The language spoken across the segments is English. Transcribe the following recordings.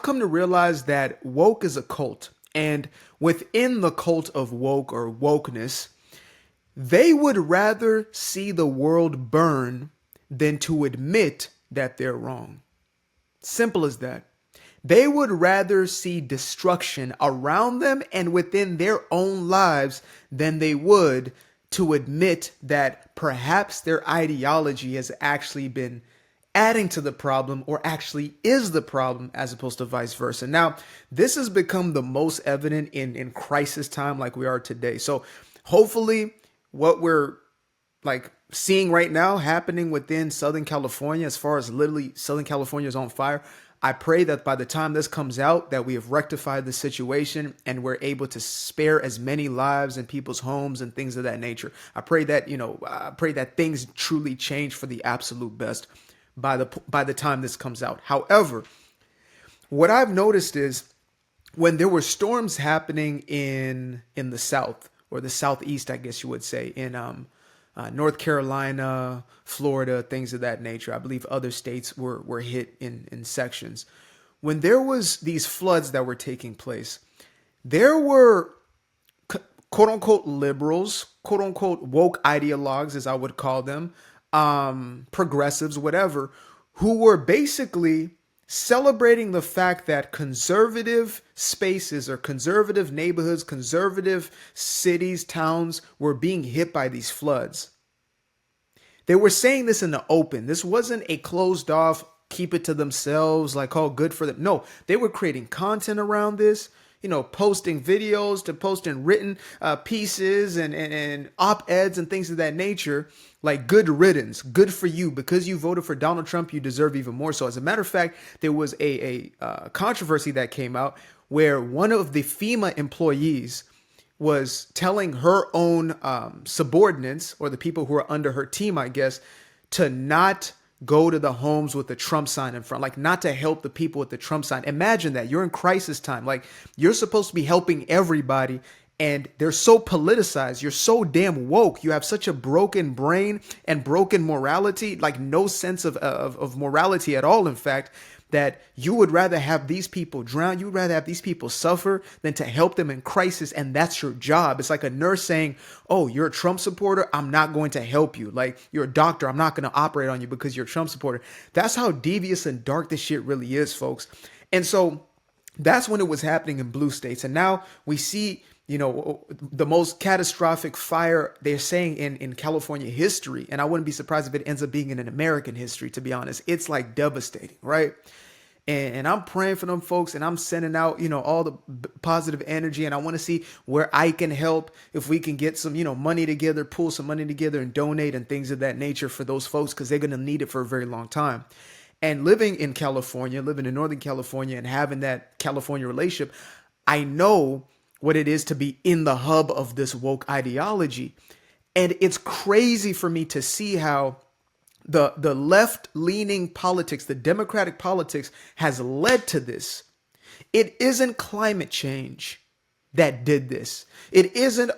come to realize that woke is a cult. And within the cult of woke or wokeness, they would rather see the world burn than to admit that they're wrong. Simple as that. They would rather see destruction around them and within their own lives than they would to admit that perhaps their ideology has actually been adding to the problem or actually is the problem as opposed to vice versa. Now, this has become the most evident in crisis time like we are today. So hopefully what we're like seeing right now happening within Southern California, as far as literally Southern California is on fire, I pray that by the time this comes out, that we have rectified the situation and we're able to spare as many lives and people's homes and things of that nature. I pray that, I pray that things truly change for the absolute best by the time this comes out. However, what I've noticed is when there were storms happening in the South or the Southeast, I guess you would say, in North Carolina, Florida, things of that nature. I believe other states were hit in sections. When there was these floods that were taking place, there were quote unquote liberals, quote unquote woke ideologues, as I would call them, progressives, whatever, who were basically celebrating the fact that conservative spaces or conservative neighborhoods, conservative cities, towns were being hit by these floods. They were saying this in the open. This wasn't a closed off, keep it to themselves, like, oh, good for them. No, they were creating content around this, posting videos to posting written pieces and op-eds and things of that nature. Like, good riddance, good for you. Because you voted for Donald Trump, you deserve even more. So as a matter of fact, there was a controversy that came out where one of the FEMA employees was telling her own subordinates, or the people who are under her team, I guess, to not go to the homes with the Trump sign in front, like not to help the people with the Trump sign. Imagine that. You're in crisis time. Like, you're supposed to be helping everybody, and they're so politicized. You're so damn woke. You have such a broken brain and broken morality, like no sense of morality at all, in fact, that you would rather have these people drown. You would rather have these people suffer than to help them in crisis. And that's your job. It's like a nurse saying, oh, you're a Trump supporter, I'm not going to help you. Like, you're a doctor, I'm not going to operate on you because you're a Trump supporter. That's how devious and dark this shit really is, folks. And so that's when it was happening in blue states. And now we see, the most catastrophic fire, they're saying, in California history. And I wouldn't be surprised if it ends up being in an American history, to be honest. It's like devastating, right? And I'm praying for them folks, and I'm sending out, all the positive energy. And I want to see where I can help, if we can get some, money together, pull some money together and donate and things of that nature for those folks, because they're going to need it for a very long time. And living in California, living in Northern California and having that California relationship, I know what it is to be in the hub of this woke ideology. And it's crazy for me to see how the left-leaning politics, the Democratic politics, has led to this. It isn't climate change that did this. It isn't,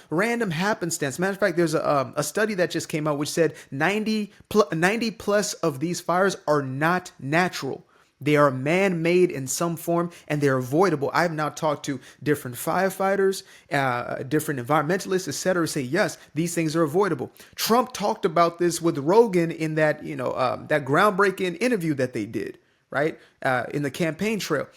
random happenstance. Matter of fact, there's a study that just came out which said 90 plus of these fires are not natural. They are man-made in some form, and they're avoidable. I've now talked to different firefighters, different environmentalists, etc., say, yes, these things are avoidable. Trump talked about this with Rogan in that, that groundbreaking interview that they did, right? In the campaign trail.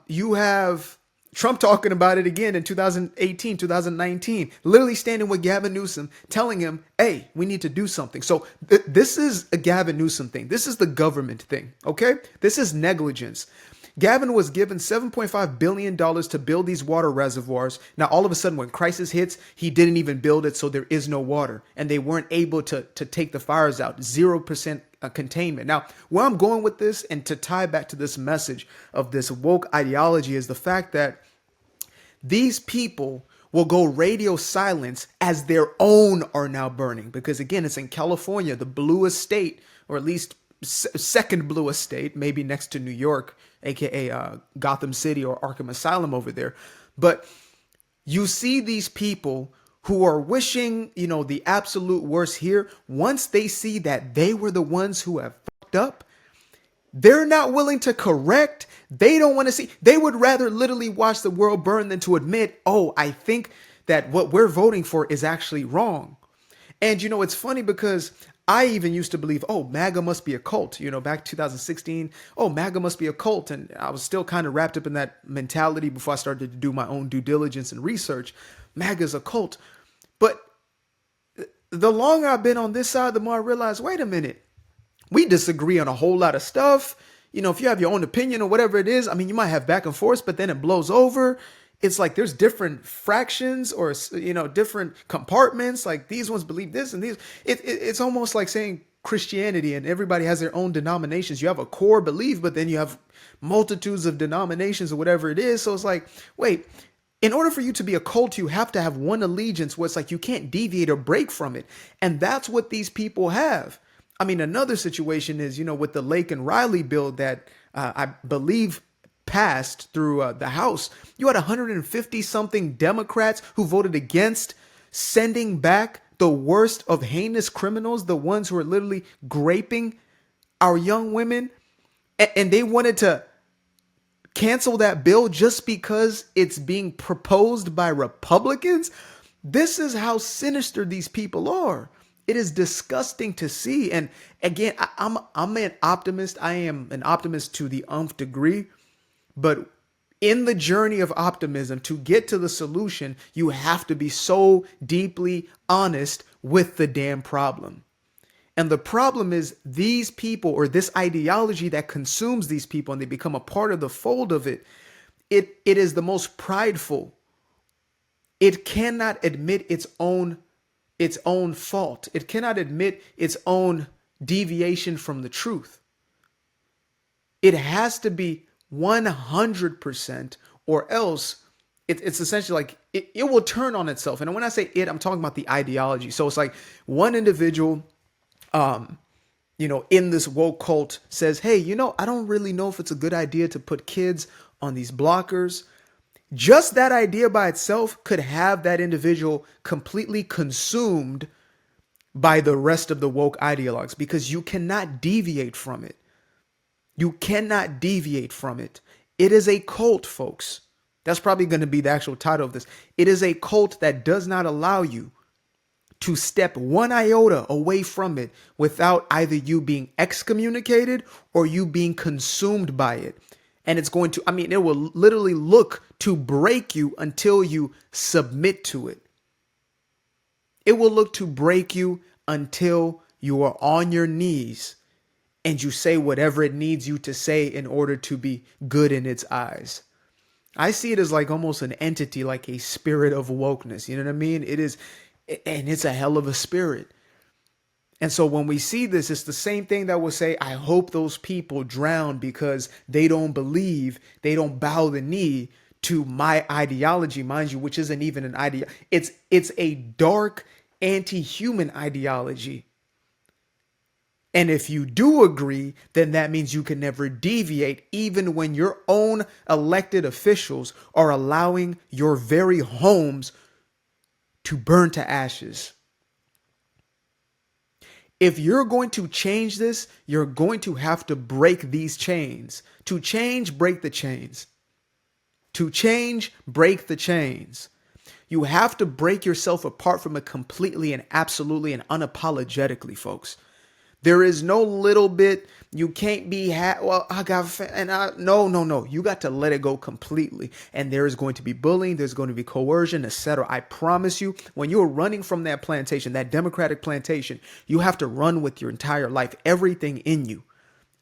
You have Trump talking about it again in 2018, 2019, literally standing with Gavin Newsom, telling him, hey, we need to do something. So this is a Gavin Newsom thing. This is the government thing, okay? This is negligence. Gavin was given $7.5 billion to build these water reservoirs. Now, all of a sudden, when crisis hits, he didn't even build it, so there is no water. And they weren't able to take the fires out. 0% containment. Now, where I'm going with this, and to tie back to this message of this woke ideology, is the fact that these people will go radio silence as their own are now burning. Because again, it's in California, the bluest state, or at least second bluest state, maybe next to New York, aka Gotham City or Arkham Asylum over there. But you see these people who are wishing, the absolute worst here. Once they see that they were the ones who have fucked up, They're not willing to correct. They don't want to see. They would rather literally watch the world burn than to admit, oh, I think that what we're voting for is actually wrong. And it's funny because I even used to believe, oh, MAGA must be a cult. Back 2016, oh, MAGA must be a cult. And I was still kind of wrapped up in that mentality before I started to do my own due diligence and research. MAGA is a cult. But the longer I've been on this side, the more I realize, wait a minute. We disagree on a whole lot of stuff. If you have your own opinion or whatever it is, I mean, you might have back and forth, but then it blows over. It's like there's different fractions or, different compartments. Like these ones believe this and these. It's almost like saying Christianity and everybody has their own denominations. You have a core belief, but then you have multitudes of denominations or whatever it is. So it's like, wait, in order for you to be a cult, you have to have one allegiance where it's like you can't deviate or break from it. And that's what these people have. I mean, another situation is, with the Lake and Riley bill that I believe passed through the House. You had 150 something Democrats who voted against sending back the worst of heinous criminals, the ones who are literally graping our young women. And they wanted to cancel that bill just because it's being proposed by Republicans. This is how sinister these people are. It is disgusting to see. And again, I'm an optimist. I am an optimist to the nth degree. But in the journey of optimism, to get to the solution, you have to be so deeply honest with the damn problem. And the problem is these people, or this ideology that consumes these people and they become a part of the fold of it, it is the most prideful. It cannot admit its own fault. It cannot admit its own deviation from the truth. It has to be 100%, or else it's essentially like it will turn on itself. And when I say it, I'm talking about the ideology. So it's like one individual, in this woke cult says, hey, I don't really know if it's a good idea to put kids on these blockers. Just that idea by itself could have that individual completely consumed by the rest of the woke ideologues, because you cannot deviate from it. You cannot deviate from it. It is a cult, folks. That's probably going to be the actual title of this. It is a cult that does not allow you to step one iota away from it without either you being excommunicated or you being consumed by it. And it's going to, it will literally look to break you until you submit to it. It will look to break you until you are on your knees and you say whatever it needs you to say in order to be good in its eyes. I see it as like almost an entity, like a spirit of wokeness. You know what I mean? It is, and it's a hell of a spirit. And so when we see this, it's the same thing that will say, I hope those people drown because they don't believe, they don't bow the knee to my ideology, mind you, which isn't even an idea. It's a dark anti-human ideology. And if you do agree, then that means you can never deviate, even when your own elected officials are allowing your very homes to burn to ashes. If you're going to change this, you're going to have to break these chains. To change, break the chains. To change, break the chains. You have to break yourself apart from it completely and absolutely and unapologetically, folks. There is no little bit. You can't be, no. You got to let it go completely. And there is going to be bullying. There's going to be coercion, etc. I promise you, when you're running from that plantation, that Democratic plantation, you have to run with your entire life, everything in you.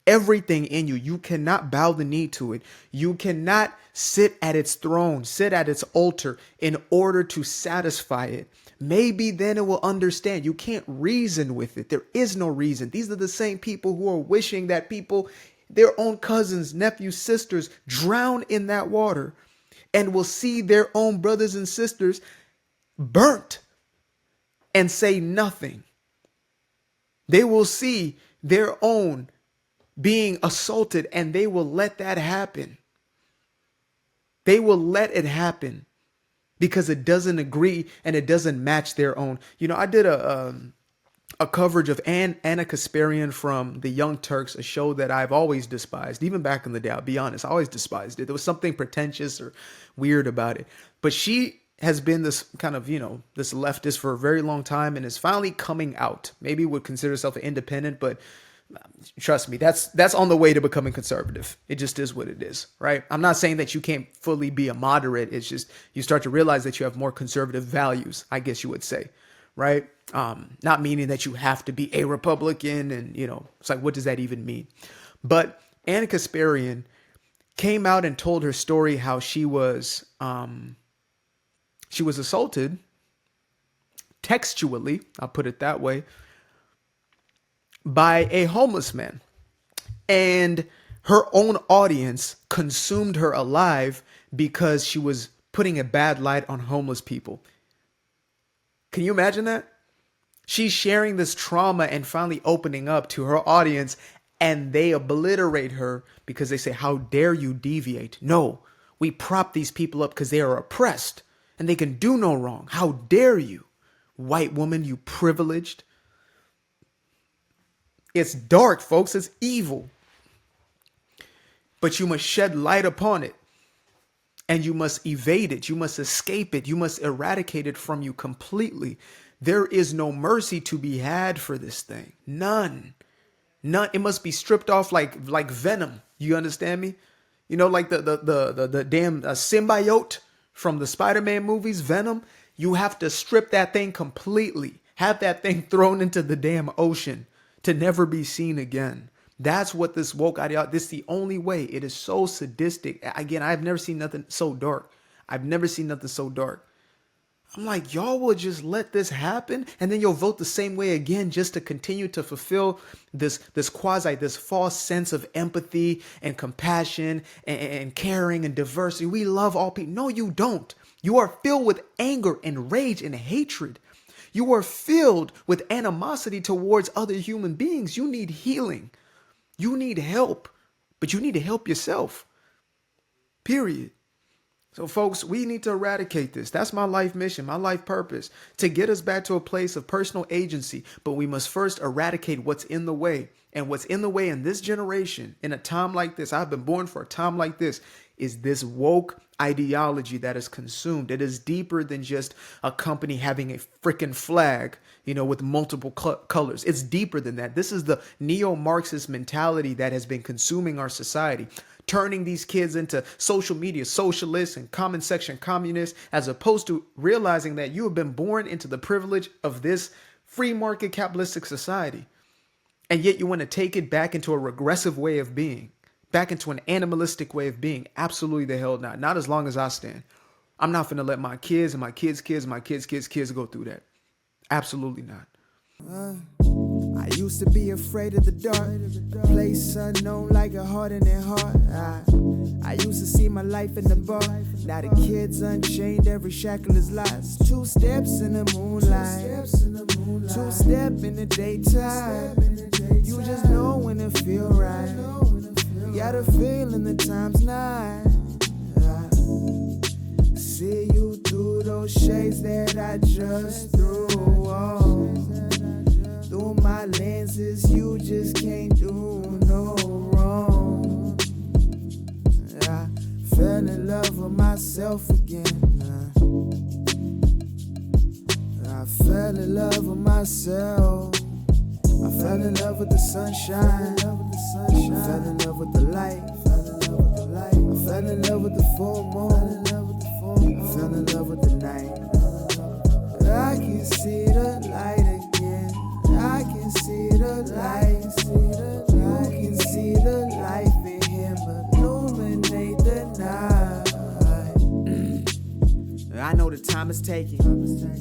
Everything in you. You cannot bow the knee to it. You cannot sit at its throne, sit at its altar in order to satisfy it. Maybe then it will understand. You can't reason with it. There is no reason. These are the same people who are wishing that people, their own cousins, nephews, sisters, drown in that water and will see their own brothers and sisters burnt and say nothing. They will see their own being assaulted and they will let that happen. They will let it happen because it doesn't agree and it doesn't match their own. I did a a coverage of Anna Kasparian from The Young Turks, a show that I've always despised. Even back in the day, I'll be honest, I always despised it. There was something pretentious or weird about it. But she has been this kind of, this leftist for a very long time and is finally coming out. Maybe would consider herself an independent, but trust me, that's on the way to becoming conservative. It just is what it is, right? I'm not saying that you can't fully be a moderate. It's just you start to realize that you have more conservative values, I guess you would say, right? Not meaning that you have to be a Republican and, it's like, what does that even mean? But Anna Kasparian came out and told her story how she was assaulted textually, I'll put it that way, by a homeless man. And her own audience consumed her alive because she was putting a bad light on homeless people. Can you imagine that? She's sharing this trauma and finally opening up to her audience, and they obliterate her because they say, how dare you deviate? No, we prop these people up because they are oppressed and they can do no wrong. How dare you, white woman, you privileged. It's dark, folks. It's evil. But you must shed light upon it. And you must evade it. You must escape it. You must eradicate it from you completely. There is no mercy to be had for this thing. None. None. It must be stripped off like venom. You understand me? Like the damn symbiote from the Spider-Man movies, Venom. You have to strip that thing completely. Have that thing thrown into the damn ocean to never be seen again. That's what this woke ideology, this is the only way. It is so sadistic. Again, I've never seen nothing so dark. I've never seen nothing so dark. I'm like, y'all will just let this happen and then you'll vote the same way again just to continue to fulfill this false sense of empathy and compassion and caring and diversity. We love all people. No, you don't. You are filled with anger and rage and hatred. You are filled with animosity towards other human beings. You need healing. You need help, but you need to help yourself. Period. So folks, we need to eradicate this. That's my life mission, my life purpose, to get us back to a place of personal agency. But we must first eradicate what's in the way. And what's in the way in this generation, in a time like this, I've been born for a time like this, is this woke ideology that is consumed. It is deeper than just a company having a freaking flag, with multiple colors. It's deeper than that. This is the neo-Marxist mentality that has been consuming our society, turning these kids into social media socialists and comment section communists, as opposed to realizing that you have been born into the privilege of this free market capitalistic society. And yet you want to take it back into a regressive way of being, back into an animalistic way of being. Absolutely the hell not. Not as long as I stand. I'm not going to let my kids and my kids' kids and my kids' kids go through that. Absolutely not. I used to be afraid of the dark, place unknown like a heart in their heart. I used to see my life in the bar. Now the kids unchained, every shackle is lost. 2 steps in the moonlight, 2-step in the daytime. You just know when it feel right. You got a feeling the time's not. See you through those shades that I just threw on. Through my lenses, you just can't do no wrong. I fell in love with myself again. I fell in love with myself. I fell in love with the sunshine. I fell in love with the light. I fell in love with the full moon. I fell in love with the night. I can see the light again. I can see the light. You can see the life in him illuminate the night. I know the time is taking.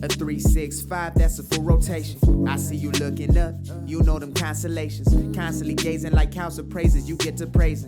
A 3-6-5, that's a full rotation. I see you looking up, you know them constellations. Constantly gazing like house of praises, you get to praising.